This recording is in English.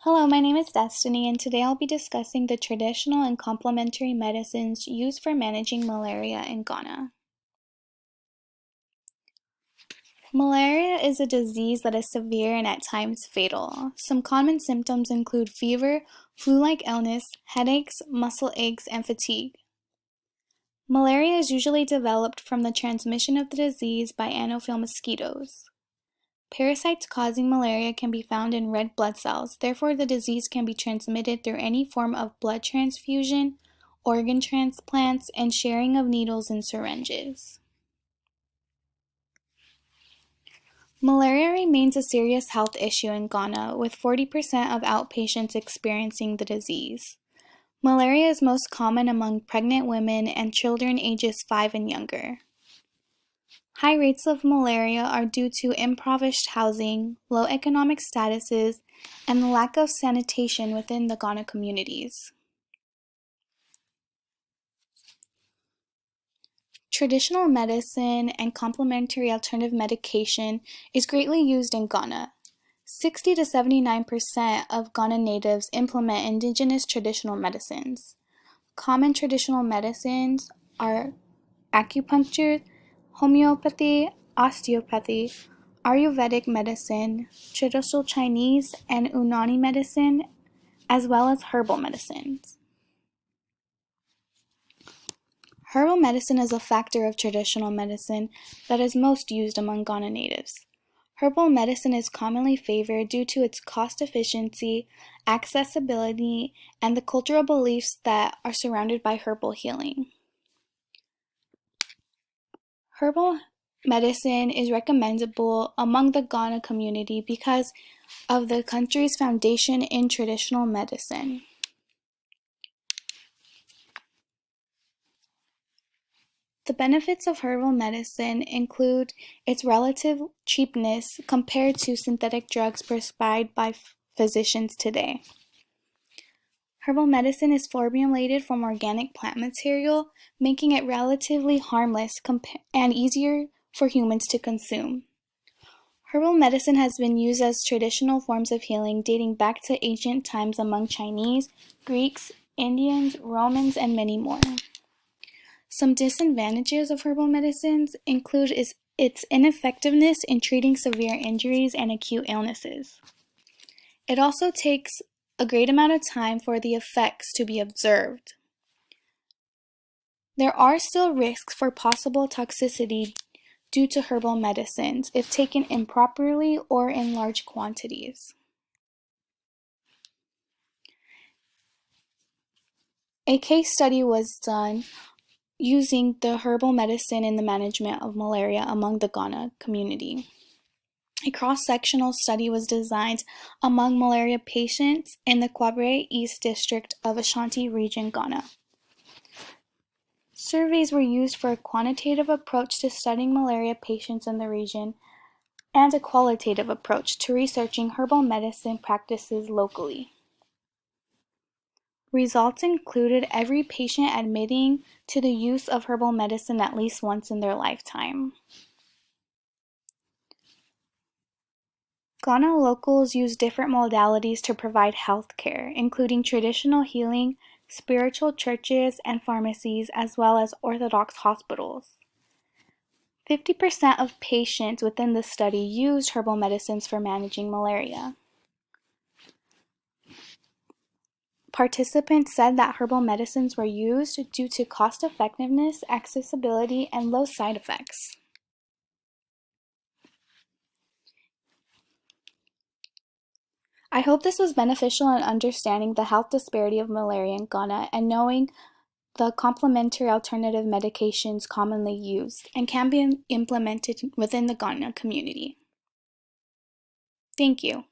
Hello, my name is Destiny, and today I'll be discussing the traditional and complementary medicines used for managing malaria in Ghana. Malaria is a disease that is severe and at times fatal. Some common symptoms include fever, flu-like illness, headaches, muscle aches, and fatigue. Malaria is usually developed from the transmission of the disease by Anopheles mosquitoes. Parasites causing malaria can be found in red blood cells, therefore the disease can be transmitted through any form of blood transfusion, organ transplants, and sharing of needles and syringes. Malaria remains a serious health issue in Ghana, with 40% of outpatients experiencing the disease. Malaria is most common among pregnant women and children ages 5 and younger. High rates of malaria are due to impoverished housing, low economic statuses, and the lack of sanitation within the Ghana communities. Traditional medicine and complementary alternative medication is greatly used in Ghana. 60 to 79% of Ghana natives implement indigenous traditional medicines. Common traditional medicines are acupuncture, homeopathy, osteopathy, Ayurvedic medicine, traditional Chinese and Unani medicine, as well as herbal medicines. Herbal medicine is a factor of traditional medicine that is most used among Ghana natives. Herbal medicine is commonly favored due to its cost efficiency, accessibility, and the cultural beliefs that are surrounded by herbal healing. Herbal medicine is recommendable among the Ghana community because of the country's foundation in traditional medicine. The benefits of herbal medicine include its relative cheapness compared to synthetic drugs prescribed by physicians today. Herbal medicine is formulated from organic plant material, making it relatively harmless and easier for humans to consume. Herbal medicine has been used as traditional forms of healing dating back to ancient times among Chinese, Greeks, Indians, Romans, and many more. Some disadvantages of herbal medicines include its ineffectiveness in treating severe injuries and acute illnesses. It also takes a great amount of time for the effects to be observed. There are still risks for possible toxicity due to herbal medicines if taken improperly or in large quantities. A case study was done using the herbal medicine in the management of malaria among the Ghana community. A cross-sectional study was designed among malaria patients in the Kwabre East District of Ashanti Region, Ghana. Surveys were used for a quantitative approach to studying malaria patients in the region and a qualitative approach to researching herbal medicine practices locally. Results included every patient admitting to the use of herbal medicine at least once in their lifetime. Ghana locals use different modalities to provide health care, including traditional healing, spiritual churches, and pharmacies, as well as Orthodox hospitals. 50% of patients within the study used herbal medicines for managing malaria. Participants said that herbal medicines were used due to cost effectiveness, accessibility, and low side effects. I hope this was beneficial in understanding the health disparity of malaria in Ghana and knowing the complementary alternative medications commonly used and can be implemented within the Ghana community. Thank you.